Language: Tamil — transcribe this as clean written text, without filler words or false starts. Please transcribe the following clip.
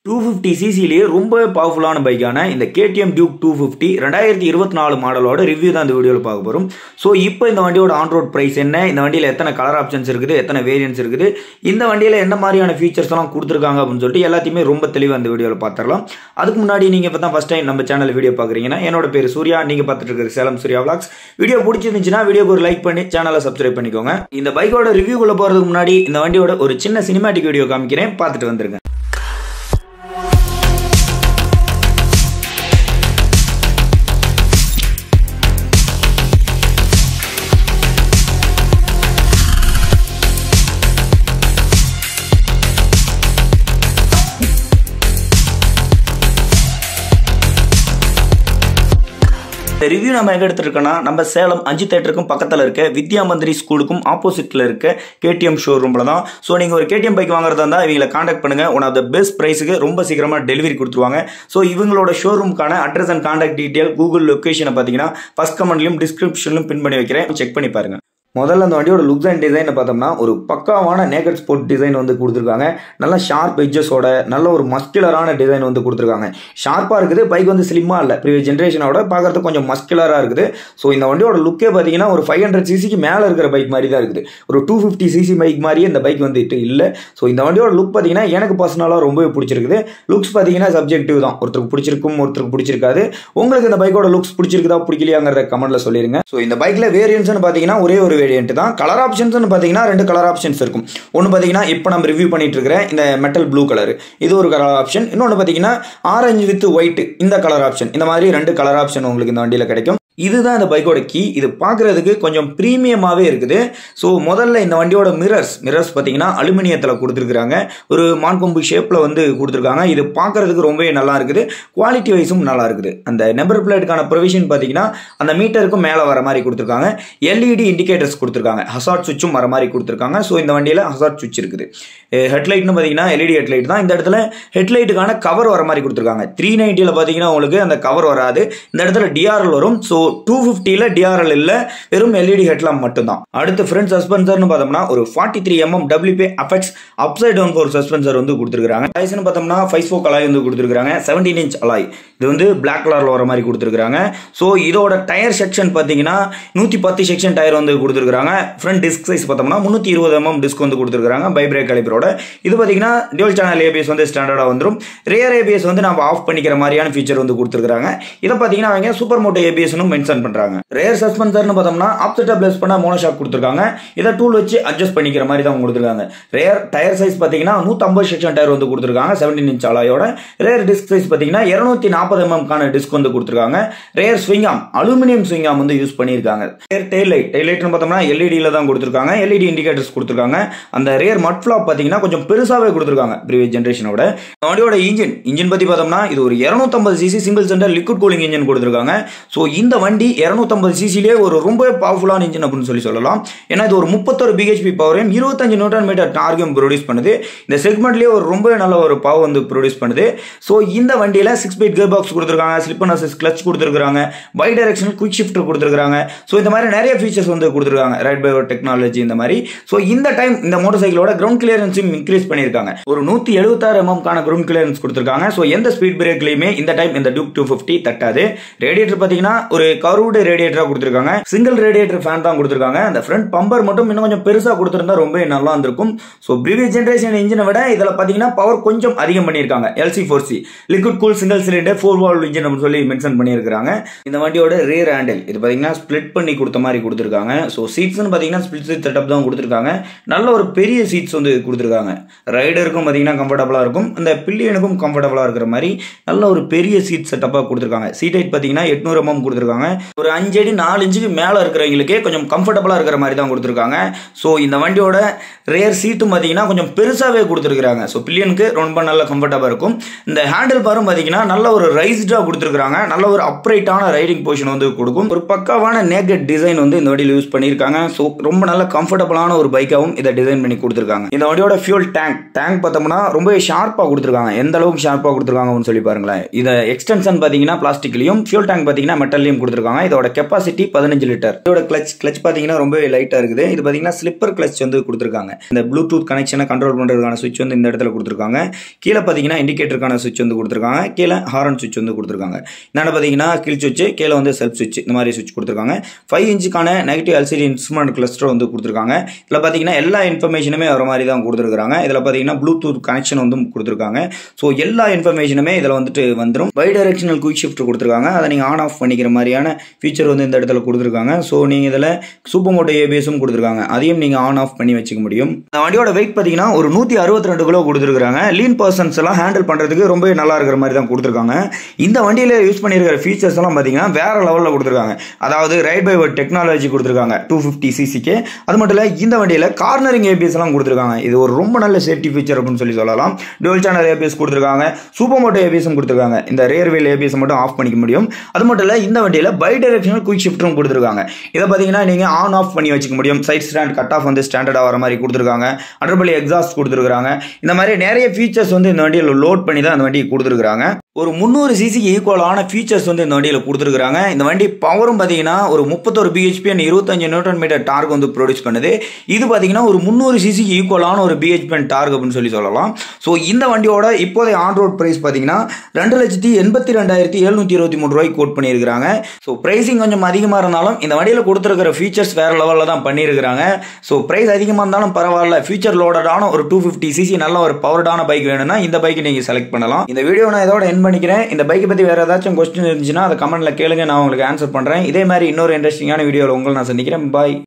250cc ரொம்ப பவர்ஃபுல்லான பைக்கான இந்த KTM Duke 250 2024 மாடலோட ரிவ்யூ தான் இந்த வீடியோவில் பார்க்க போகிறோம். ஸோ இப்போ இந்த வண்டியோட ஆன் ரோட் ப்ரைஸ் என்ன, இந்த வண்டியில் எத்தனை கலர் ஆப்ஷன்ஸ் இருக்குது, எத்தனை வேரியன்ஸ் இருக்குது, இந்த வண்டியில் என்ன மாதிரியான ஃபீச்சர்ஸ் எல்லாம் கொடுத்துருக்காங்க அப்படின்னு சொல்லிட்டு எல்லாத்தையுமே ரொம்ப தெளிவாக இந்த வீடியோவில் பார்த்துடலாம். அதுக்கு முன்னாடி நீங்கள் இப்போ தான் ஃபஸ்ட் டைம் நம்ம சேனல் வீடியோ பார்க்குறீங்கன்னா, என்னோட பேர் சூர்யா, நீங்கள் பார்த்துட்டு இருக்கிற சேலம் சூர்யா விளாக்ஸ். வீடியோ பிடிச்சிருந்துச்சுன்னா வீடியோக்கு ஒரு லைக் பண்ணி சேனலை சப்ஸ்கிரைப் பண்ணிக்கோங்க. இந்த பைக்கோட ரிவ்யூக்குள்ள போகிறதுக்கு முன்னாடி இந்த வண்டியோட ஒரு சின்ன சினிமேட்டிக் வீடியோ காமிக்கிறேன், பார்த்துட்டு வந்துருங்க. இந்த ரிவ்யூ நம்ம எங்கே எடுத்துருக்கோன்னா, நம்ம சேலம் 5 தியேட்டருக்கும் பக்கத்தில் இருக்க வித்யா மந்திரி ஸ்கூலுக்கும் ஆப்போசிட்டில் இருக்க KTM ஷோரூமில் தான். ஸோ நீங்கள் ஒரு KTM பைக் வாங்குறதா இருந்தால் இவங்களை காண்டாக்ட் பண்ணுங்கள். ஒன் ஆஃப் த பெஸ்ட் ப்ரைஸுக்கு ரொம்ப சீக்கிரமாக டெலிவரி கொடுத்துருவாங்க. ஸோ இவங்களோட ஷோரூமுக்கான address and contact detail Google லொக்கேஷனை பார்த்தீங்கன்னா ஃபர்ஸ்ட் கமெண்ட்லையும் டிஸ்கிரிப்ஷன்லையும் பின் பண்ணி வைக்கிறேன், செக் பண்ணி பாருங்கள். முதல்ல அந்த வண்டியோட லுக்ஸ் அண்ட் டிசைனை பார்த்தோம்னா ஒரு பக்காவான நேக்கட் ஸ்போர்ட் டிசைன் வந்து கொடுத்துருக்காங்க. நல்ல ஷார்ப் எட்ஜஸோட நல்ல ஒரு மஸ்குலரான டிசைன் வந்து கொடுத்துருக்காங்க. ஷார்ப்பாக இருக்குது, பைக் வந்து ஸ்லிம்மாக இல்லை, ப்ரீவியஸ் ஜென்ரேஷனோட பார்க்கறதுக்கு கொஞ்சம் மஸ்குலராக இருக்குது. ஸோ இந்த வண்டியோட லுக்கே பார்த்தீங்கன்னா ஒரு 500cc மேலே இருக்கிற பைக் மாதிரி தான் இருக்குது. ஒரு 250cc பைக் மாதிரியே இந்த பைக் வந்துட்டு இல்லை. ஸோ இந்த வண்டியோட லுக் பார்த்தீங்கன்னா எனக்கு பர்சனலாக ரொம்பவே பிடிச்சிருக்குது. லுக்ஸ் பார்த்தீங்கன்னா சப்ஜெக்டிவ் தான், ஒருத்தருக்கு பிடிச்சிருக்கும் ஒருத்தருக்கு பிடிச்சிருக்காது. உங்களுக்கு இந்த பைக்கோட லுக்ஸ் பிடிச்சிருக்குதா பிடிக்கலையாங்கிறத கமெண்ட்ல சொல்லிருங்க. ஸோ இந்த பைக்கில் வேரியன்ட்ஸ்னு பார்த்தீங்கன்னா ஒரே ஒரு வேரியன்ட் தான். கலர் ஆப்ஷன்ஸ்னு பார்த்தீங்கன்னா 2 கலர் ஆப்ஷன்ஸ் இருக்கும். ஒன்று பார்த்தீங்கன்னா இப்போ நம்ம ரிவ்யூ பண்ணிட்டு இருக்கிற இந்த மெட்டல் ப்ளூ கலர், இது ஒரு கலர் ஆப்ஷன். இன்னொன்று பார்த்தீங்கன்னா ஆரஞ்சு வித் ஒயிட், இந்த கலர் ஆப்ஷன். இந்த மாதிரி 2 கலர் ஆப்ஷன் உங்களுக்கு இந்த வண்டியில் கிடைக்கும். இதுதான் இந்த பைக்கோட கீ. இது பார்க்குறதுக்கு கொஞ்சம் ப்ரீமியமாகவே இருக்குது. ஸோ முதல்ல இந்த வண்டியோட மிரர்ஸ் பார்த்தீங்கன்னா அலுமினியத்தில் கொடுத்துருக்குறாங்க. ஒரு மான்கொம்பு ஷேப்பில் வந்து கொடுத்துருக்காங்க. இது பார்க்குறதுக்கு ரொம்பவே நல்லா இருக்குது. குவாலிட்டி வைஸும் நல்லா இருக்குது. அந்த நம்பர் பிளேட்டுக்கான ப்ரொவிஷன் பார்த்தீங்கன்னா அந்த மீட்டருக்கும் மேலே வர மாதிரி கொடுத்துருக்காங்க. LED இண்டிகேட்டர்ஸ் கொடுத்துருக்காங்க. ஹசார்ட் சுவிட்சும் வர மாதிரி கொடுத்துருக்காங்க. ஸோ இந்த வண்டியில் ஹசார்ட் சுவிட்ச் இருக்குது. ஹெட்லைட்னு பார்த்தீங்கன்னா LED ஹெட்லைட் தான். இந்த இடத்துல ஹெட்லைட்டுக்கான கவர் வர மாதிரி கொடுத்துருக்காங்க. 390ல் பார்த்தீங்கன்னா உங்களுக்கு அந்த கவர் வராது. இந்த இடத்துல DRL வரும். ஸோ 250ல DRL இல்ல, வெறும் LED ஹெட்லாம்ப் மட்டும்தான். அடுத்து ஃப்ரண்ட் சஸ்பென்சர்னு பார்த்தோம்னா ஒரு 43mm WP Apex upside down fork suspension வந்து கொடுத்துருக்காங்க. டைஸ்னு பார்த்தோம்னா 5/4 அலாய் வந்து கொடுத்துருக்காங்க. 17 inch அலாய். இது வந்து பிளாக் கலர்ல வர மாதிரி கொடுத்துருக்காங்க. ஸோ இதோட டயர் செக்ஷன் பார்த்தீங்கன்னா 110 செக்ஷன் டயர் வந்து கொடுத்துருக்காங்க. ஃப்ரண்ட் டிஸ்க் சைஸ் பார்த்தோம்னா 320mm டிஸ்க் வந்து கொடுத்துருக்காங்க பை பிரேக் காலிபரோட. இது பார்த்தீங்கன்னா டியூவல் சேனல் ABS வந்து ஸ்டாண்டர்டாக வந்துடும். ரியர் ABS வந்து நம்ம ஆஃப் பண்ணிக்கிற மாதிரியான ஃபீச்சர் வந்து கொடுத்துருக்காங்க. இதை பார்த்தீங்கன்னா அவங்க சூப்பர் மோட்டோ ABS மென்ஷன் பண்றாங்க. ரேர் சஸ்பென்சர்னு பார்த்தோம்னா ஆப்செட்டா பிளேஸ் பண்ண மோனோஷாக் கொடுத்துருக்காங்க. இதை டூல் வச்சு அட்ஜஸ்ட் பண்ணிக்கிற மாதிரி தான் கொடுத்துருக்காங்க. ரேர் டயர் சைஸ் பார்த்தீங்கன்னா 150 செக்ஷன் டயர் வந்து கொடுத்துருக்காங்க 17 inch அலாயோட. ரேர் டிஸ்க் சைஸ் பார்த்தீங்கன்னா 240mm கான டிஸ்க் வந்து கொடுத்துருக்காங்க. Rare swing arm aluminium swing arm வந்து யூஸ் பண்ணியிருக்காங்க. ரேர் டெய்லைட்னு பார்த்தோம்னா LED தான் கொடுத்துருக்காங்க. LED இண்டிகேட்டர்ஸ் கொடுத்துருக்காங்க. அந்த ரேர் மட் ஃபிளாப் பார்த்தீங்கன்னா கொஞ்சம் பெருசாவே கொடுத்துருக்காங்க ப்ரீவியஸ் ஜென்ரேஷனோட. வண்டியோட இன்ஜின் பத்தி பார்த்தோம்னா இது ஒரு 250cc single centre liquid cooling engine கொடுத்துருக்காங்க. ஸோ இந்த வண்டி 250cc ஒரு ரொம்ப பவர்ஃபுல்லான இன்ஜின் அப்படின்னு சொல்லலாம். ஏன்னா இது ஒரு 31 bhp பவரையும் 25 Nm டார்கையும் ப்ரொடியூஸ் பண்ணுது. இந்த செக்மெண்ட்லேயே ஒரு ரொம்ப நல்ல ஒரு பவர் வந்து ப்ரொடியூஸ் பண்ணுது. ஸோ இந்த வண்டியில் 6-speed கியர் பாக்ஸ் கொடுத்துருக்காங்க, ஸ்லிப் அண்ட் அசிஸ்ட் கிளச் கொடுத்துருக்காங்க, பை டைரக்ஷனல் குவிக் ஷிஃப்டர் கொடுத்துருக்காங்க. ஸோ இந்த மாதிரி நிறைய ஃபீச்சர்ஸ் வந்து கொடுத்துருக்காங்க, ரைட் பை டெக்னாலஜி இந்த மாதிரி. ஸோ இந்த டைம் இந்த மோட்டர் சைக்கிளோட கிரவுண்ட் கிளியரன்ஸும் இன்க்ரீஸ் பண்ணியிருக்காங்க. ஒரு 176mm கான கிரவுண்ட் கிளியரன்ஸ் கொடுத்துருக்காங்க. ஸோ எந்த ஸ்பீட் பிரேக்லையுமே இந்த டைம் இந்த Duke 250 தட்டாது. ரேடியேட்டர் பார்த்தீங்கன்னா ஒரு கர்வ்டு ரேடியேட்டரா கொடுத்துருக்காங்க. சிங்கிள் ரேடியேட்டர் ஃபேன் தான் கொடுத்துருக்காங்க. அந்த ஃப்ரண்ட் பம்பர் மட்டும் இன்னும் கொஞ்சம் பெருசா கொடுத்திருந்தா ரொம்ப நல்லா இருந்திருக்கும். ஸோ ப்ரீவியஸ் ஜென்ரேஷன் இன்ஜினை விட இதில் பார்த்தீங்கன்னா பவர் கொஞ்சம் அதிகம் பண்ணியிருக்காங்க. LC4C liquid cool single cylinder 4 valve engine அப்படின்னு சொல்லி மென்ஷன் பண்ணியிருக்காங்க. இந்த வண்டியோட ரியர் ஹேண்டில் இது பார்த்தீங்கன்னா ஸ்பிளிட் பண்ணி கொடுத்த மாதிரி கொடுத்துருக்காங்க. ஸோ சீட்ஸ்னு பார்த்தீங்கன்னா ஸ்பிளிட் சீட் செட்டப் தான் கொடுத்துருக்காங்க. நல்ல ஒரு பெரிய சீட்ஸ் வந்து கொடுத்துருக்காங்க. ரைடருக்கும் பார்த்தீங்கன்னா கம்ஃபர்டபுளாக இருக்கும், அந்த பில்லியனுக்கும் கம்ஃபர்டபுளாக இருக்கிற மாதிரி நல்ல ஒரு பெரிய சீட் செட்டப்பாக கொடுத்துருக்காங்க. சீட் ஹைட் பார்த்தீங்கன்னா 800mm கொடுத்துருக்காங்க. ஒரு 5 அடி 4 இன்ச்சுக்கு மேலே இருக்கிறவங்களுக்கே கொஞ்சம் கம்ஃபர்டபுளாக இருக்கிற மாதிரி தான் கொடுத்துருக்காங்க. ஸோ இந்த வண்டியோட ரேர் சீட்டும் பார்த்தீங்கன்னா கொஞ்சம் பெருசாகவே கொடுத்துருக்காங்க. ஸோ பில்லியனுக்கு ரொம்ப நல்ல கம்ஃபர்டபுளாக இருக்கும். இந்த ஹேண்டில் பாரும் பார்த்தீங்கன்னா நல்ல ஒரு ரைஸ்டாக கொடுத்துருக்காங்க. நல்ல ஒரு அப்ரைட்டான ரைடிங் பொசிஷன் வந்து கொடுக்கும். ஒரு பக்காவான நேக்கட் டிசைன் வந்து இந்த வண்டியில் யூஸ் பண்ணியிருக்காங்க. ஸோ ரொம்ப நல்ல கம்ஃபர்டபுளான ஒரு பைக்காகவும் இதை டிசைன் பண்ணி கொடுத்துருக்காங்க. இந்த வண்டியோட ஃபியூல் டேங்க் பார்த்தோம்னா ரொம்ப ஷார்ப்பாக கொடுத்துருக்காங்க. எந்த அளவுக்கு ஷார்ப்பாக கொடுத்துருக்காங்கன்னு சொல்லி பாருங்களேன். இதை எக்ஸ்டென்ஷன் பார்த்தீங்கன்னா பிளாஸ்டிக்லையும், ஃபியூல் டேங்க் பார்த்தீங்கன்னா மெட்டல்லையும் கொடுத்துருக்காங்க. இதோட கெப்பாசிட்டி 15 லிட்டர். இதோட கிளச் பார்த்தீங்கன்னா ரொம்ப லைட்டாக இருக்குது. இது பார்த்தீங்கன்னா ஸ்லிப்பர் கிளச் வந்து கொடுத்துருக்காங்க. இந்த ப்ளூடூத் கனெக்ஷனை கண்ட்ரோல் பண்ணுறதுக்கான சுவிட்ச் வந்து இந்த இடத்துல கொடுத்துருக்காங்க. கீழே பார்த்தீங்கன்னா இண்டிகேட்டருக்கான சுவிட்ச் வந்து கொடுத்துருக்காங்க. கீழே ஹாரன் சுவிட்ச் வந்து கொடுத்துருக்காங்க. என்னென்ன பார்த்தீங்கன்னா கீழ் சுவிட்ச், கீழே வந்து செல்ஃப் சுவிட்ச், இந்த மாதிரி சுவிட்ச் கொடுத்துருக்காங்க. 5 இன்ச்சுக்கான நெகட்டிவ் எல்சிடி இன்ஸ்ட்ருமெண்ட் கிளஸ்டர் வந்து கொடுத்துருக்காங்க. இதில் பார்த்தீங்கன்னா எல்லா இன்ஃபர்மேஷனுமே வர மாதிரி தான் கொடுத்துருக்காங்க. இதில் பார்த்தீங்கன்னா ப்ளூடூத் கனெக்ஷன் வந்து கொடுத்துருக்காங்க. ஸோ எல்லா இன்ஃபர்மேஷனுமே இதில் வந்துட்டு வந்துடும். பை டைரக்ஷனல் குயிக் ஷிஃப்ட் கொடுத்துருக்காங்க. அதை நீங்கள் ஆன் ஆஃப் பண்ணிக்கிற மாதிரியான ஃபீச்சர் வந்து இந்த இடத்துல கொடுத்துருக்காங்க. ஸோ நீங்கள் இதில் சூப்பர் மோட்டோ ஏபிஎஸும் கொடுத்துருக்காங்க. அதையும் நீங்கள் ஆன் ஆஃப் பண்ணி வச்சுக்க முடியும். இந்த வண்டியோட வெயிட் பார்த்தீங்கன்னா ஒரு 162 கிலோ கொடுத்துருக்காங்க. லீன் பர்சன்ஸ் எல்லாம் ஹேண்டில் பண்ணுறதுக்கு ரொம்ப நல்லா இருக்கிற மாதிரி தான் கொடுத்துருக்காங்க. இந்த வண்டியில் யூஸ் பண்ணியிருக்கிற ஃபீச்சர்ஸ் எல்லாம் பார்த்தீங்கன்னா வேற லெவலில் கொடுத்துருக்காங்க. அதாவது ரைட் பை ஒர்ட் டெக்னாலஜி கொடுத்துருக்காங்க 250 சிசிக்கு. அது மட்டும் இல்லை இந்த வண்டியில் கார்னரிங் ஏபிஎஸ் எல்லாம் கொடுத்துருக்காங்க. இது ஒரு ரொம்ப நல்ல சேஃப்டி ஃபீச்சர் அப்படின்னு சொல்லலாம். டுவல் சேனல் ஏபிஎஸ் கொடுத்துருக்காங்க. சூப்பர் மோட்டோ ஏபிஎஸும் கொடுத்துருக்காங்க. இந்த ரியர் வீல் ஏபிஎஸ் மட்டும் ஆஃப் பண்ணிக்க முடியும். அது மட்டும் இல்லை இந்த வண்டியில் பை டைரக்ஷனல் குயிக் ஷிஃப்ட்டும் கொடுத்துருக்காங்க. இதை பார்த்தீங்கன்னா நீங்கள் ஆன் ஆஃப் பண்ணி வச்சுக்க முடியும். சைட் ஸ்டாண்ட் கட் ஆஃப் வந்து ஸ்டாண்டர்டாக வர மாதிரி கொடுத்துருக்காங்க. அண்டர்பலி எக்ஸாஸ்ட் கொடுத்துருக்காங்க. இந்த மாதிரி நிறைய ஃபீச்சர்ஸ் வந்து இந்த வண்டியில் லோட் பண்ணி தான் இந்த வண்டியை கொடுத்துருக்காங்க. ஒரு 300 சிசிக்கு ஈக்குவலான ஃபீச்சர்ஸ் வந்து இந்த வண்டியில் கொடுத்துருக்காங்க. இந்த வண்டி பவரும் பார்த்தீங்கன்னா ஒரு 31 BHP and 25 newton meter torque வந்து ப்ரொடியூஸ் பண்ணுது. இது பார்த்தீங்கன்னா ஒரு 300 சிசிக்கு ஈக்குவலான ஒரு பிஹெச்பி அண்ட் டார்க் அப்படின்னு சொல்லலாம். ஸோ இந்த வண்டியோட இப்போதைய ஆன் ரோட் பிரைஸ் பார்த்தீங்கன்னா 2,82,723 ரூபாய்க்கு கோட் பண்ணியிருக்காங்க. ஸோ பிரைசிங் கொஞ்சம் அதிகமாக இருந்தாலும் இந்த வண்டியில் கொடுத்துருக்கிற ஃபீச்சர்ஸ் வேற லெவலில் தான் பண்ணியிருக்காங்க. ஸோ பிரைஸ் அதிகமாக இருந்தாலும் பரவாயில்ல, ஃபீச்சர் லோடடான ஒரு 250 சிசி நல்ல ஒரு பவர்டான பைக் வேணும்னா இந்த பைக்கை நீங்கள் செலக்ட் பண்ணலாம். இந்த வீடியோ நான் இதோட எண்ட் பண்ணிக்கிறேன். இந்த பைக்கை பற்றி வேறு ஏதாச்சும் கொஸ்டின் இருந்துச்சுன்னா அதை கமெண்ட்ல கேளுங்க, நான் உங்களுக்கு ஆன்சர் பண்ணுறேன். இதே மாதிரி இன்னொரு இன்ட்ரெஸ்டிங்கான வீடியோவில் உங்களை நான் சந்திக்கிறேன். பாய்.